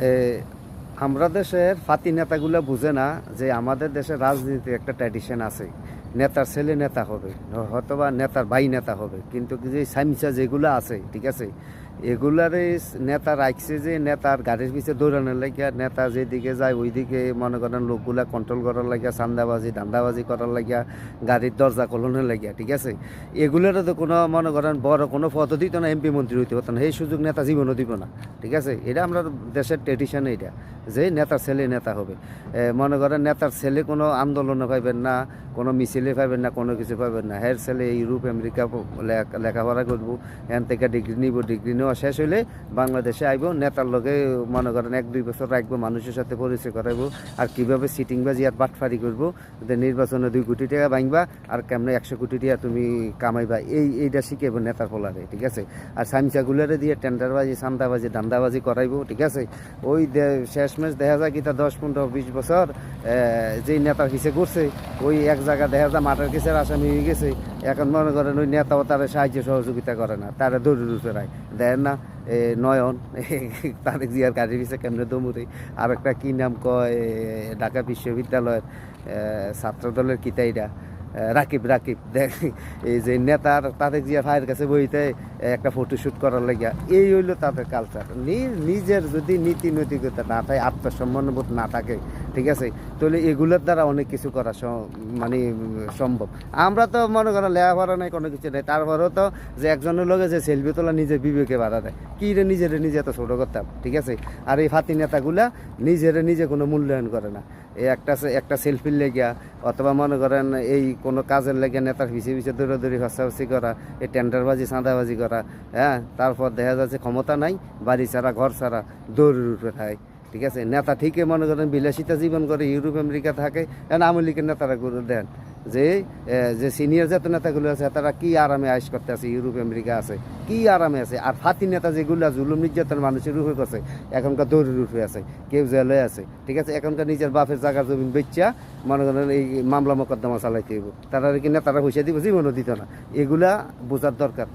এ, আমরা দেশের ফাতি নেতাগুলো বুঝে না যে আমাদের দেশের রাজনীতির একটা ট্র্যাডিশন আছে। নেতার ছেলে নেতা হবে, হয়তোবা নেতার ভাই নেতা হবে, কিন্তু যে সাইমসা যেগুলো আছে, ঠিক আছে, এগুলারে নেতা রাখছে যে নেতার গাড়ির পিছিয়ে দৌড়ানোর লাগিয়া, নেতা যেদিকে যায় ওইদিকে মনে করেন লোকগুলা কন্ট্রোল করার লাগিয়া, চান্দাবাজি ধান্দাবাজি করার লাগিয়া, গাড়ির দরজা কলনের লাগিয়া, ঠিক আছে। এগুলোরও তো কোনো মনে করেন বড় কোনো পদও দিত না, এমপি মন্ত্রী হইতে হতো না, এই সুযোগ নেতা জীবনও দিব না, ঠিক আছে। এটা আমরা দেশের ট্রেডিশন, এটা যে নেতার ছেলে নেতা হবে। মনে করেন নেতার ছেলে কোনো আন্দোলনে পাইবেন না, কোনো মিছিলে পাইবেন না, কোনো কিছু পাইবেন না। হ্যার ছেলে ইউরোপ আমেরিকা লেখাপড়া করবো, এখান থেকে ডিগ্রি নিব, ডিগ্রি নেওয়া শেষ হইলে বাংলাদেশে আইব, নেতার লগে মনে করেন 1-2 বছর রাখবো, মানুষের সাথে পরিচয় করাইবো, আর কীভাবে সিটিংবাজি আর বাটফারি করবো, নির্বাচনে 2 কোটি টাকা ভাঙবা আর কেমনে 100 কোটি টাকা তুমি কামাইবা, এইটা শিখাইব নেতার পোলারে, ঠিক আছে। আর সামচাগুলারে দিয়ে টেন্ডারবাজি, চান্দাবাজি, ধান্দাবাজি করাইবো, ঠিক আছে। ওই শেষমেশ দেখা যায় কি তা 10-15-20 বছর যেই নেতার কিসে করছে, ওই এক জায়গা দেখা যায় মাঠের কিসের আসামি হয়ে গেছে। এখন মনে করেন ওই নেতাও তারা সাহায্য সহযোগিতা করে না, তারা দৌড়ে রুপে রায় দেন না। নয়ন তারেক জিয়ার গাড়ির পিছিয়ে কেমনে দমুরে। আর একটা কী নাম কয়, ঢাকা বিশ্ববিদ্যালয়ের ছাত্রদলের কিতাইরা, রাকিব দেখ, এই যে নেতার তারেক জিয়া ভাইয়ের কাছে বইতে একটা ফটোশ্যুট করার লাগিয়া, এই হইলো তাদের কালচার। নিজের যদি নীতি নৈতিকতা না থাকে, আত্মসম্মানবোধ না থাকে, ঠিক আছে, তাহলে এগুলোর দ্বারা অনেক কিছু করা মানে সম্ভব। আমরা তো মনে করেন লেখাপড়া নাই, কোনো কিছু নেই, তারপরেও তো যে একজনের লোকে যে সেলফি তোলা নিজের বিবেকে বাধা দেয়, কী রে নিজে এত ছোটো করতাম, ঠিক আছে। আর এই ফাতি নেতাগুলা নিজে কোনো মূল্যায়ন করে না। এই একটা সেলফির লেগিয়া, অথবা মনে করেন এই কোনো কাজের লেগে নেতার পিছিয়ে দৌড়াদৌড়ি হাসাহাসি করা, এই টেন্ডারবাজি চাঁদাবাজি করা, হ্যাঁ, তারপর দেখা যাচ্ছে ক্ষমতা নাই, বাড়ি ছাড়া ঘর ছাড়া দৌড়ে উঠে থাকে, ঠিক আছে। নেতা ঠিকই মনে করেন বিলাসিতা জীবন করে, ইউরোপ আমেরিকা থাকে। আওয়ামী লীগের নেতারা দেন যে সিনিয়র যত নেতাগুলো আছে তারা কি আরামে আইস করতে আছে, ইউরোপ আমেরিকা আছে, কি আরামে আছে। আর ফাতি নেতা যেগুলো জুলুম নির্যাতন মানুষের রূপে করছে, এখনকার দৌড়ের রূপে আছে, কেউ জেলে আছে, ঠিক আছে। এখনকার নিজের বাপের জায়গার জমিন বেচা মনে করেন এই মামলা মোকদ্দমা চালাইতে হইব, তারা কি নেতারা পয়সা দিব, জীবনও দিত না। এগুলা বোঝার দরকার।